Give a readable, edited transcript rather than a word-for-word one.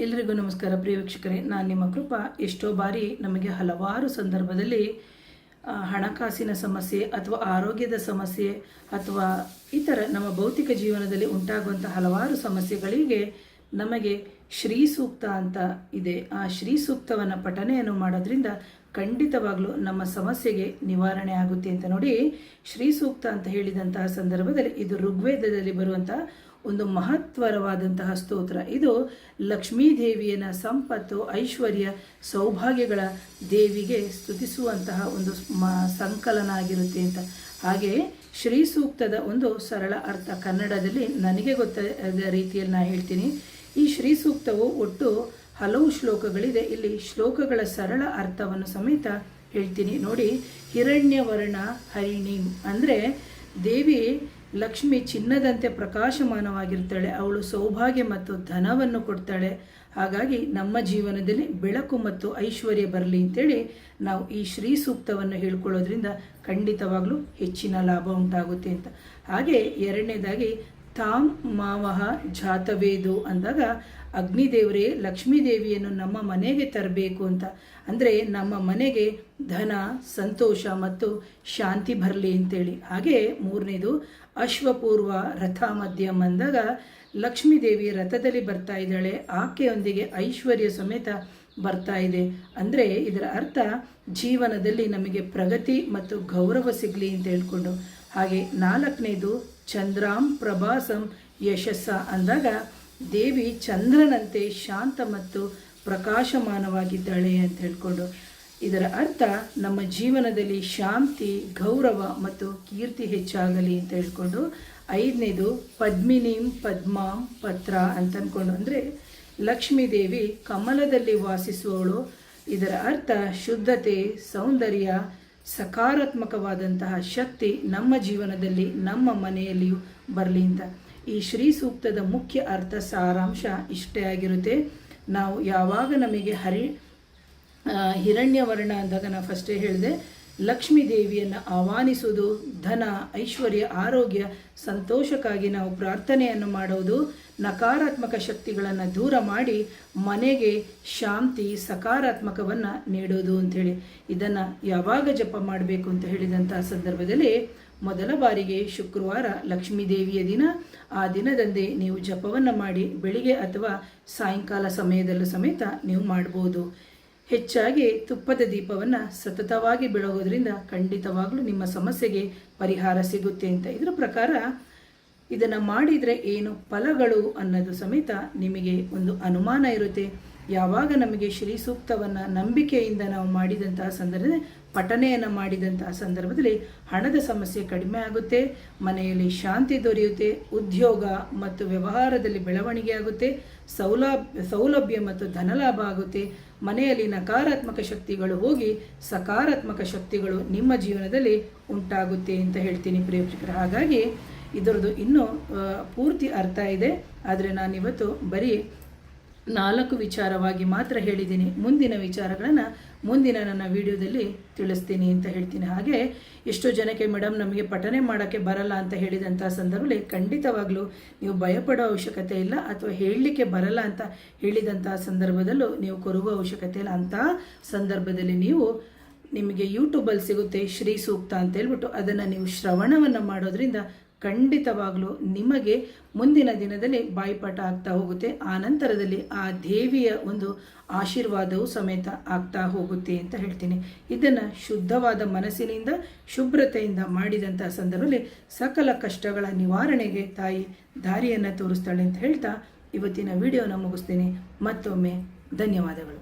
ಎಲ್ಲರಿಗೂ ನಮಸ್ಕಾರ ಪ್ರಿಯ ವೀಕ್ಷಕರೇ, ನಾನು ನಿಮ್ಮ ಕೃಪಾ. ಎಷ್ಟೋ ಬಾರಿ ನಮಗೆ ಹಲವಾರು ಸಂದರ್ಭದಲ್ಲಿ ಹಣಕಾಸಿನ ಸಮಸ್ಯೆ ಅಥವಾ ಆರೋಗ್ಯದ ಸಮಸ್ಯೆ ಅಥವಾ ಇತರ ನಮ್ಮ ಭೌತಿಕ ಜೀವನದಲ್ಲಿ ಉಂಟಾಗುವಂಥ ಹಲವಾರು ಸಮಸ್ಯೆಗಳಿಗೆ ನಮಗೆ ಶ್ರೀ ಸೂಕ್ತ ಅಂತ ಇದೆ. ಆ ಶ್ರೀ ಸೂಕ್ತವನ್ನು ಪಠನೆಯನ್ನು ಮಾಡೋದ್ರಿಂದ ಖಂಡಿತವಾಗ್ಲೂ ನಮ್ಮ ಸಮಸ್ಯೆಗೆ ನಿವಾರಣೆ ಆಗುತ್ತೆ ಅಂತ ನೋಡಿ. ಶ್ರೀ ಸೂಕ್ತ ಅಂತ ಹೇಳಿದಂತಹ ಸಂದರ್ಭದಲ್ಲಿ ಇದು ಋಗ್ವೇದದಲ್ಲಿ ಬರುವಂತಹ ಒಂದು ಮಹತ್ವರವಾದಂತಹ ಸ್ತೋತ್ರ. ಇದು ಲಕ್ಷ್ಮೀ ದೇವಿಯನ ಸಂಪತ್ತು, ಐಶ್ವರ್ಯ, ಸೌಭಾಗ್ಯಗಳ ದೇವಿಗೆ ಸ್ತುತಿಸುವಂತಹ ಒಂದು ಸಂಕಲನ ಆಗಿರುತ್ತೆ ಅಂತ. ಹಾಗೆ ಶ್ರೀ ಸೂಕ್ತದ ಒಂದು ಸರಳ ಅರ್ಥ ಕನ್ನಡದಲ್ಲಿ ನನಗೆ ಗೊತ್ತಾದ ರೀತಿಯಲ್ಲಿ ನಾನು ಹೇಳ್ತೀನಿ. ಈ ಶ್ರೀ ಸೂಕ್ತವು ಒಟ್ಟು ಹಲವು ಶ್ಲೋಕಗಳಿದೆ. ಇಲ್ಲಿ ಶ್ಲೋಕಗಳ ಸರಳ ಅರ್ಥವನ್ನು ಸಮೇತ ಹೇಳ್ತೀನಿ ನೋಡಿ. ಹಿರಣ್ಯವರ್ಣ ಹರಿಣಿ ಅಂದರೆ ದೇವಿ ಲಕ್ಷ್ಮಿ ಚಿನ್ನದಂತೆ ಪ್ರಕಾಶಮಾನವಾಗಿರ್ತಾಳೆ. ಅವಳು ಸೌಭಾಗ್ಯ ಮತ್ತು ಧನವನ್ನು ಕೊಡ್ತಾಳೆ. ಹಾಗಾಗಿ ನಮ್ಮ ಜೀವನದಲ್ಲಿ ಬೆಳಕು ಮತ್ತು ಐಶ್ವರ್ಯ ಬರಲಿ ಅಂತೇಳಿ ನಾವು ಈ ಶ್ರೀ ಸೂಕ್ತವನ್ನು ಹೇಳ್ಕೊಳ್ಳೋದ್ರಿಂದ ಖಂಡಿತವಾಗ್ಲೂ ಹೆಚ್ಚಿನ ಲಾಭ ಉಂಟಾಗುತ್ತೆ ಅಂತ. ಹಾಗೆ ಎರಡನೇದಾಗಿ ತಾಮ್ ಮಾವಹ ಜಾತವೇದು ಅಂದಾಗ ಅಗ್ನಿದೇವರೇ ಲಕ್ಷ್ಮೀ ದೇವಿಯನ್ನು ನಮ್ಮ ಮನೆಗೆ ತರಬೇಕು ಅಂತ. ಅಂದರೆ ನಮ್ಮ ಮನೆಗೆ ಧನ, ಸಂತೋಷ ಮತ್ತು ಶಾಂತಿ ಬರಲಿ ಅಂತೇಳಿ. ಹಾಗೆ ಮೂರನೇದು ಅಶ್ವಪೂರ್ವ ರಥ ಮಧ್ಯಮ ಅಂದಾಗ ಲಕ್ಷ್ಮೀ ದೇವಿ ರಥದಲ್ಲಿ ಬರ್ತಾ ಇದ್ದಾಳೆ, ಆಕೆಯೊಂದಿಗೆ ಐಶ್ವರ್ಯ ಸಮೇತ ಬರ್ತಾ ಇದೆ. ಅಂದರೆ ಇದರ ಅರ್ಥ ಜೀವನದಲ್ಲಿ ನಮಗೆ ಪ್ರಗತಿ ಮತ್ತು ಗೌರವ ಸಿಗಲಿ ಅಂತ ಹೇಳ್ಕೊಂಡು. ಹಾಗೆ ನಾಲ್ಕನೇದು ಚಂದ್ರಾಂ ಪ್ರಭಾಸಂ ಯಶಸ್ಸ ಅಂದಾಗ ದೇವಿ ಚಂದ್ರನಂತೆ ಶಾಂತ ಮತ್ತು ಪ್ರಕಾಶಮಾನವಾಗಿದ್ದಾಳೆ ಅಂತ ಹೇಳ್ಕೊಂಡು. ಇದರ ಅರ್ಥ ನಮ್ಮ ಜೀವನದಲ್ಲಿ ಶಾಂತಿ, ಗೌರವ ಮತ್ತು ಕೀರ್ತಿ ಹೆಚ್ಚಾಗಲಿ ಅಂತ ಹೇಳ್ಕೊಂಡು. ಐದನೇದು ಪದ್ಮಿನೀಂ ಪದ್ಮಾಂ ಪತ್ರ ಅಂತ ಅಂದ್ಕೊಂಡು, ಅಂದರೆ ಲಕ್ಷ್ಮೀ ದೇವಿ ಕಮಲದಲ್ಲಿ ವಾಸಿಸುವವಳು. ಇದರ ಅರ್ಥ ಶುದ್ಧತೆ, ಸೌಂದರ್ಯ, ಸಕಾರಾತ್ಮಕವಾದಂತಹ ಶಕ್ತಿ ನಮ್ಮ ಜೀವನದಲ್ಲಿ ನಮ್ಮ ಮನೆಯಲ್ಲಿಯೂ ಬರಲಿ ಅಂತ. ಈ ಶ್ರೀ ಸೂಕ್ತದ ಮುಖ್ಯ ಅರ್ಥ ಸಾರಾಂಶ ಇಷ್ಟೇ ಆಗಿರುತ್ತೆ. ನಾವು ಯಾವಾಗ ನಮಗೆ ಹಿರಣ್ಯವರ್ಣ ಅಂದಾಗ ನಾನು ಫಸ್ಟೇ ಹೇಳಿದೆ, ಲಕ್ಷ್ಮೀ ದೇವಿಯನ್ನು ಆಹ್ವಾನಿಸುವುದು, ಧನ, ಐಶ್ವರ್ಯ, ಆರೋಗ್ಯ, ಸಂತೋಷಕ್ಕಾಗಿ ನಾವು ಪ್ರಾರ್ಥನೆಯನ್ನು ಮಾಡೋದು, ನಕಾರಾತ್ಮಕ ಶಕ್ತಿಗಳನ್ನು ದೂರ ಮಾಡಿ ಮನೆಗೆ ಶಾಂತಿ, ಸಕಾರಾತ್ಮಕವನ್ನು ನೀಡೋದು ಅಂಥೇಳಿ. ಇದನ್ನು ಯಾವಾಗ ಜಪ ಮಾಡಬೇಕು ಅಂತ ಹೇಳಿದಂಥ ಸಂದರ್ಭದಲ್ಲಿ ಮೊದಲ ಬಾರಿಗೆ ಶುಕ್ರವಾರ ಲಕ್ಷ್ಮೀ ದೇವಿಯ ದಿನ. ಆ ದಿನದಂದೇ ನೀವು ಜಪವನ್ನು ಮಾಡಿ ಬೆಳಿಗ್ಗೆ ಅಥವಾ ಸಾಯಂಕಾಲ ಸಮಯದಲ್ಲೂ ಸಮೇತ ನೀವು ಮಾಡ್ಬೋದು. ಹೆಚ್ಚಾಗಿ ತುಪ್ಪದ ದೀಪವನ್ನು ಸತತವಾಗಿ ಬೆಳಗೋದ್ರಿಂದ ಖಂಡಿತವಾಗ್ಲೂ ನಿಮ್ಮ ಸಮಸ್ಯೆಗೆ ಪರಿಹಾರ ಸಿಗುತ್ತೆ ಅಂತ. ಇದರ ಪ್ರಕಾರ ಇದನ್ನು ಮಾಡಿದರೆ ಏನು ಫಲಗಳು ಅನ್ನೋದು ಸಮೇತ ನಿಮಗೆ ಒಂದು ಅನುಮಾನ ಇರುತ್ತೆ. ಯಾವಾಗ ನಮಗೆ ಶ್ರೀ ಸೂಕ್ತವನ್ನು ನಂಬಿಕೆಯಿಂದ ನಾವು ಮಾಡಿದಂತಹ ಸಂದರ್ಭದಲ್ಲಿ, ಪಠನೆಯನ್ನು ಮಾಡಿದಂತಹ ಸಂದರ್ಭದಲ್ಲಿ ಹಣದ ಸಮಸ್ಯೆ ಕಡಿಮೆ ಆಗುತ್ತೆ, ಮನೆಯಲ್ಲಿ ಶಾಂತಿ ದೊರೆಯುತ್ತೆ, ಉದ್ಯೋಗ ಮತ್ತು ವ್ಯವಹಾರದಲ್ಲಿ ಬೆಳವಣಿಗೆ ಆಗುತ್ತೆ, ಸೌಲಭ್ಯ ಮತ್ತು ಧನಲಾಭ ಆಗುತ್ತೆ, ಮನೆಯಲ್ಲಿ ನಕಾರಾತ್ಮಕ ಶಕ್ತಿಗಳು ಹೋಗಿ ಸಕಾರಾತ್ಮಕ ಶಕ್ತಿಗಳು ನಿಮ್ಮ ಜೀವನದಲ್ಲಿ ಉಂಟಾಗುತ್ತೆ ಅಂತ ಹೇಳ್ತೀನಿ ಪ್ರಿಯ ವೀಕ್ಷಕರೇ. ಹಾಗಾಗಿ ಇದರದ್ದು ಇನ್ನೂ ಪೂರ್ತಿ ಅರ್ಥ ಇದೆ, ಆದರೆ ನಾನಿವತ್ತು ಬರೀ 4 ವಿಚಾರವಾಗಿ ಮಾತ್ರ ಹೇಳಿದ್ದೀನಿ. ಮುಂದಿನ ವಿಚಾರಗಳನ್ನು ಮುಂದಿನ ನನ್ನ ವಿಡಿಯೋದಲ್ಲಿ ತಿಳಿಸ್ತೀನಿ ಅಂತ ಹೇಳ್ತೀನಿ. ಹಾಗೆ ಎಷ್ಟೋ ಜನಕ್ಕೆ ಮೇಡಮ್ ನಮಗೆ ಪಠನೆ ಮಾಡೋಕ್ಕೆ ಬರಲ್ಲ ಅಂತ ಹೇಳಿದಂಥ ಸಂದರ್ಭದಲ್ಲಿ ಖಂಡಿತವಾಗ್ಲೂ ನೀವು ಭಯಪಡೋ ಅವಶ್ಯಕತೆ ಇಲ್ಲ, ಅಥವಾ ಹೇಳಲಿಕ್ಕೆ ಬರಲ್ಲ ಅಂತ ಹೇಳಿದಂಥ ಸಂದರ್ಭದಲ್ಲೂ ನೀವು ಕೊರಗೋ ಅವಶ್ಯಕತೆ ಇಲ್ಲ. ಅಂಥ ಸಂದರ್ಭದಲ್ಲಿ ನಿಮಗೆ ಯೂಟ್ಯೂಬಲ್ಲಿ ಸಿಗುತ್ತೆ ಶ್ರೀ ಸೂಕ್ತ ಅಂತ ಹೇಳ್ಬಿಟ್ಟು, ಅದನ್ನು ನೀವು ಶ್ರವಣವನ್ನು ಮಾಡೋದ್ರಿಂದ ಖಂಡಿತವಾಗಲೂ ನಿಮಗೆ ಮುಂದಿನ ದಿನದಲ್ಲಿ ಬಾಯಿಪಾಠ ಆಗ್ತಾ ಹೋಗುತ್ತೆ. ಆ ನಂತರದಲ್ಲಿ ಆ ದೇವಿಯ ಒಂದು ಆಶೀರ್ವಾದವು ಸಮೇತ ಆಗ್ತಾ ಹೋಗುತ್ತೆ ಅಂತ ಹೇಳ್ತೀನಿ. ಇದನ್ನು ಶುದ್ಧವಾದ ಮನಸ್ಸಿನಿಂದ, ಶುಭ್ರತೆಯಿಂದ ಮಾಡಿದಂಥ ಸಂದರ್ಭದಲ್ಲಿ ಸಕಲ ಕಷ್ಟಗಳ ನಿವಾರಣೆಗೆ ತಾಯಿ ದಾರಿಯನ್ನು ತೋರಿಸ್ತಾಳೆ ಅಂತ ಹೇಳ್ತಾ ಇವತ್ತಿನ ವಿಡಿಯೋನ ಮುಗಿಸ್ತೀನಿ. ಮತ್ತೊಮ್ಮೆ ಧನ್ಯವಾದಗಳು.